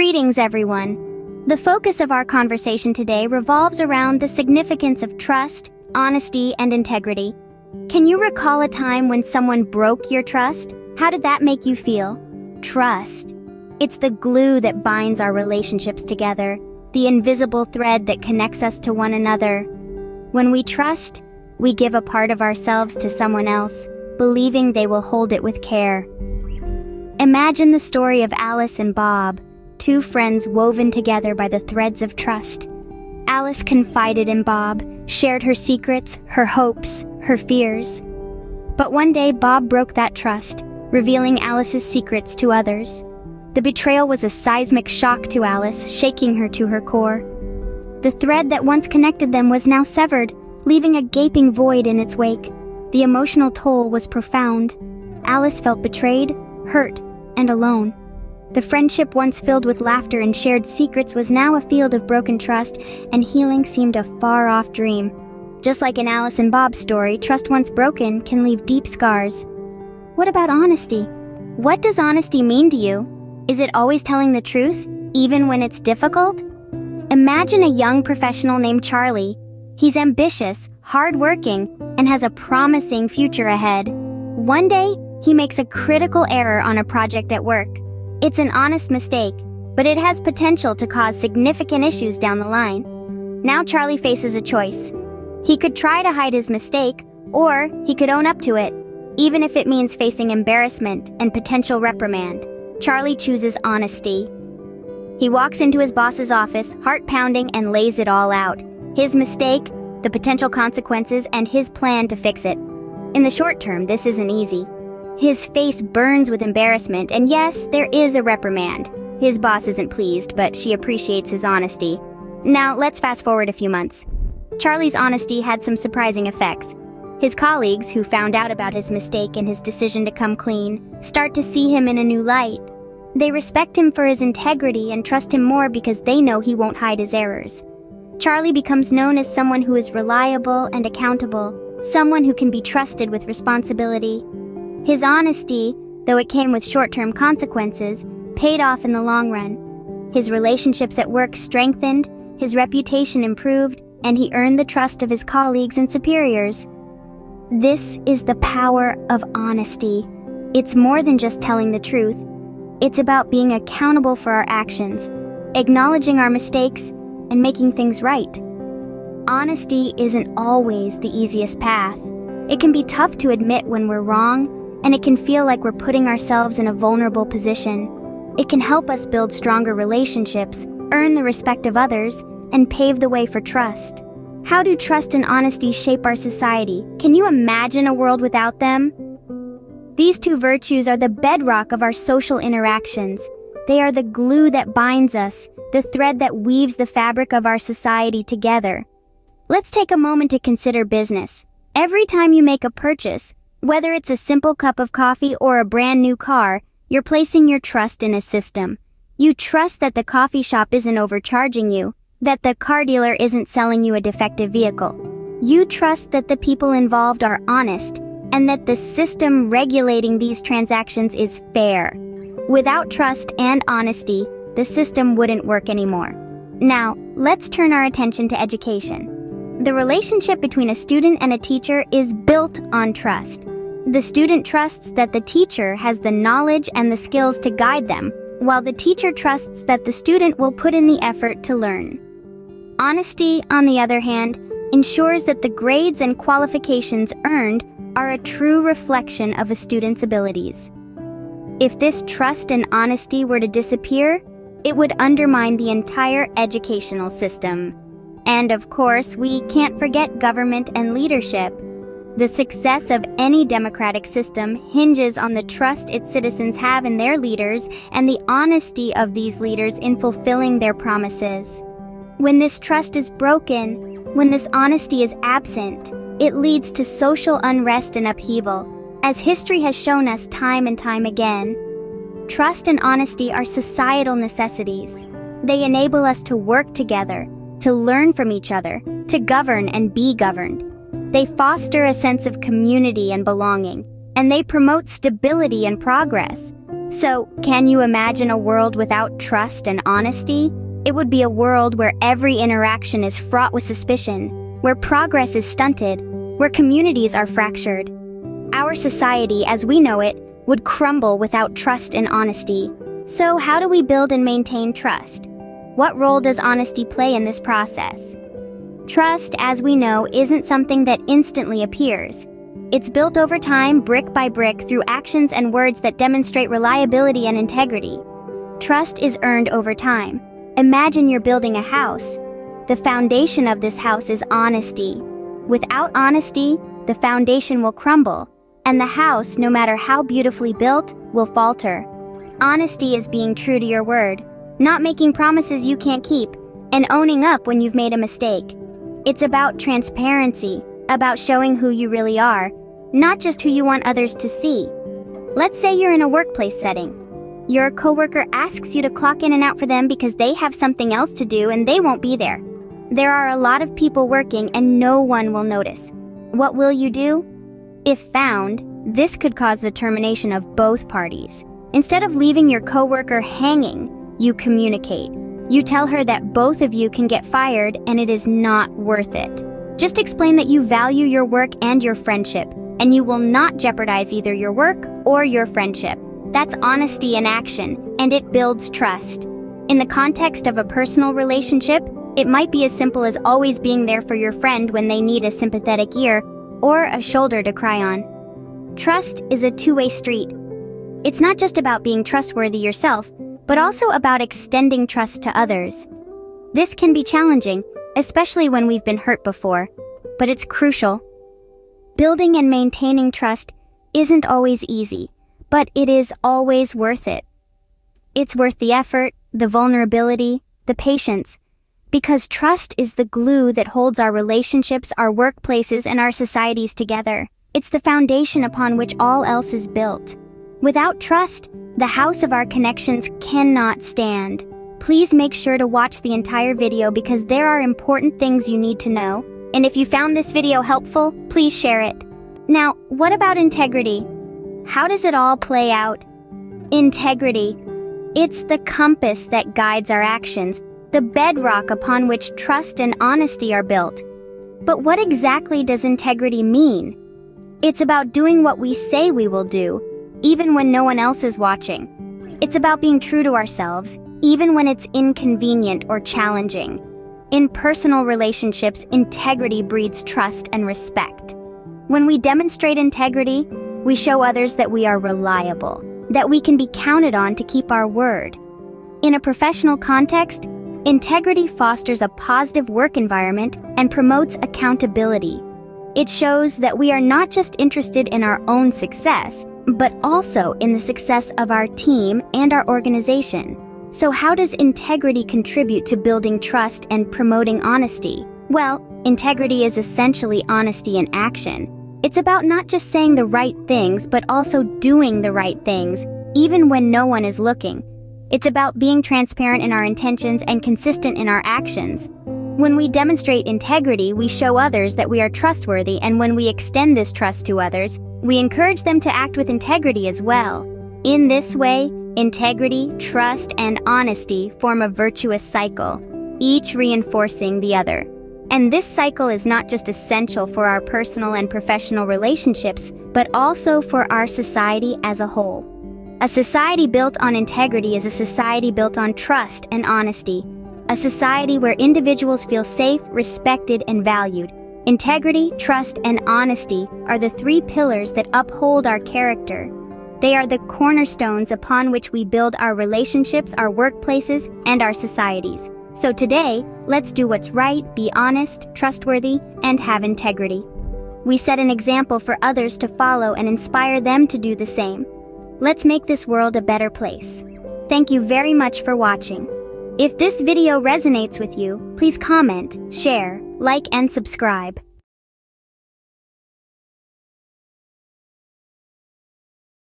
Greetings, everyone. The focus of our conversation today revolves around the significance of trust, honesty, and integrity. Can you recall a time when someone broke your trust? How did that make you feel? Trust. It's the glue that binds our relationships together, the invisible thread that connects us to one another. When we trust, we give a part of ourselves to someone else, believing they will hold it with care. Imagine the story of Alice and Bob, two friends woven together by the threads of trust. Alice confided in Bob, shared her secrets, her hopes, her fears. But one day, Bob broke that trust, revealing Alice's secrets to others. The betrayal was a seismic shock to Alice, shaking her to her core. The thread that once connected them was now severed, leaving a gaping void in its wake. The emotional toll was profound. Alice felt betrayed, hurt, and alone. The friendship once filled with laughter and shared secrets was now a field of broken trust, and healing seemed a far-off dream. Just like in Alice and Bob's story, trust once broken can leave deep scars. What about honesty? What does honesty mean to you? Is it always telling the truth, even when it's difficult? Imagine a young professional named Charlie. He's ambitious, hardworking, and has a promising future ahead. One day, he makes a critical error on a project at work. It's an honest mistake, but it has potential to cause significant issues down the line. Now Charlie faces a choice. He could try to hide his mistake, or he could own up to it, even if it means facing embarrassment and potential reprimand. Charlie chooses honesty. He walks into his boss's office, heart pounding, and lays it all out. His mistake, the potential consequences, and his plan to fix it. In the short term, this isn't easy. His face burns with embarrassment, and yes, there is a reprimand. His boss isn't pleased, but she appreciates his honesty. Now, let's fast forward a few months. Charlie's honesty had some surprising effects. His colleagues, who found out about his mistake and his decision to come clean, start to see him in a new light. They respect him for his integrity and trust him more because they know he won't hide his errors. Charlie becomes known as someone who is reliable and accountable, someone who can be trusted with responsibility. His honesty, though it came with short-term consequences, paid off in the long run. His relationships at work strengthened, his reputation improved, and he earned the trust of his colleagues and superiors. This is the power of honesty. It's more than just telling the truth. It's about being accountable for our actions, acknowledging our mistakes, and making things right. Honesty isn't always the easiest path. It can be tough to admit when we're wrong, and it can feel like we're putting ourselves in a vulnerable position. It can help us build stronger relationships, earn the respect of others, and pave the way for trust. How do trust and honesty shape our society? Can you imagine a world without them? These two virtues are the bedrock of our social interactions. They are the glue that binds us, the thread that weaves the fabric of our society together. Let's take a moment to consider business. Every time you make a purchase, whether it's a simple cup of coffee or a brand new car, you're placing your trust in a system. You trust that the coffee shop isn't overcharging you, that the car dealer isn't selling you a defective vehicle. You trust that the people involved are honest, and that the system regulating these transactions is fair. Without trust and honesty, the system wouldn't work anymore. Now, let's turn our attention to education. The relationship between a student and a teacher is built on trust. The student trusts that the teacher has the knowledge and the skills to guide them, while the teacher trusts that the student will put in the effort to learn. Honesty, on the other hand, ensures that the grades and qualifications earned are a true reflection of a student's abilities. If this trust and honesty were to disappear, it would undermine the entire educational system. And of course, we can't forget government and leadership. The success of any democratic system hinges on the trust its citizens have in their leaders and the honesty of these leaders in fulfilling their promises. When this trust is broken, when this honesty is absent, it leads to social unrest and upheaval, as history has shown us time and time again. Trust and honesty are societal necessities. They enable us to work together, to learn from each other, to govern and be governed. They foster a sense of community and belonging, and they promote stability and progress. So, can you imagine a world without trust and honesty? It would be a world where every interaction is fraught with suspicion, where progress is stunted, where communities are fractured. Our society, as we know it, would crumble without trust and honesty. So, how do we build and maintain trust? What role does honesty play in this process? Trust, as we know, isn't something that instantly appears. It's built over time, brick by brick, through actions and words that demonstrate reliability and integrity. Trust is earned over time. Imagine you're building a house. The foundation of this house is honesty. Without honesty, the foundation will crumble, and the house, no matter how beautifully built, will falter. Honesty is being true to your word, not making promises you can't keep, and owning up when you've made a mistake. It's about transparency, about showing who you really are, not just who you want others to see. Let's say you're in a workplace setting. Your coworker asks you to clock in and out for them because they have something else to do and they won't be there. There are a lot of people working and no one will notice. What will you do? If found, this could cause the termination of both parties. Instead of leaving your coworker hanging, you communicate. You tell her that both of you can get fired and it is not worth it. Just explain that you value your work and your friendship, and you will not jeopardize either your work or your friendship. That's honesty in action, and it builds trust. In the context of a personal relationship, it might be as simple as always being there for your friend when they need a sympathetic ear or a shoulder to cry on. Trust is a two-way street. It's not just about being trustworthy yourself, but also about extending trust to others. This can be challenging, especially when we've been hurt before, but it's crucial. Building and maintaining trust isn't always easy, but it is always worth it. It's worth the effort, the vulnerability, the patience, because trust is the glue that holds our relationships, our workplaces, and our societies together. It's the foundation upon which all else is built. Without trust, the house of our connections cannot stand. Please make sure to watch the entire video because there are important things you need to know. And if you found this video helpful, please share it. Now, what about integrity? How does it all play out? Integrity. It's the compass that guides our actions, the bedrock upon which trust and honesty are built. But what exactly does integrity mean? It's about doing what we say we will do, even when no one else is watching. It's about being true to ourselves, even when it's inconvenient or challenging. In personal relationships, integrity breeds trust and respect. When we demonstrate integrity, we show others that we are reliable, that we can be counted on to keep our word. In a professional context, integrity fosters a positive work environment and promotes accountability. It shows that we are not just interested in our own success, but also in the success of our team and our organization. So how does integrity contribute to building trust and promoting honesty? Well, integrity is essentially honesty in action. It's about not just saying the right things, but also doing the right things, even when no one is looking. It's about being transparent in our intentions and consistent in our actions. When we demonstrate integrity, we show others that we are trustworthy, and when we extend this trust to others, we encourage them to act with integrity as well. In this way, integrity, trust, and honesty form a virtuous cycle, each reinforcing the other. And this cycle is not just essential for our personal and professional relationships, but also for our society as a whole. A society built on integrity is a society built on trust and honesty. A society where individuals feel safe, respected, and valued. Integrity, trust, and honesty are the three pillars that uphold our character. They are the cornerstones upon which we build our relationships, our workplaces, and our societies. So today, let's do what's right, be honest, trustworthy, and have integrity. We set an example for others to follow and inspire them to do the same. Let's make this world a better place. Thank you very much for watching. If this video resonates with you, please comment, share, like, and subscribe.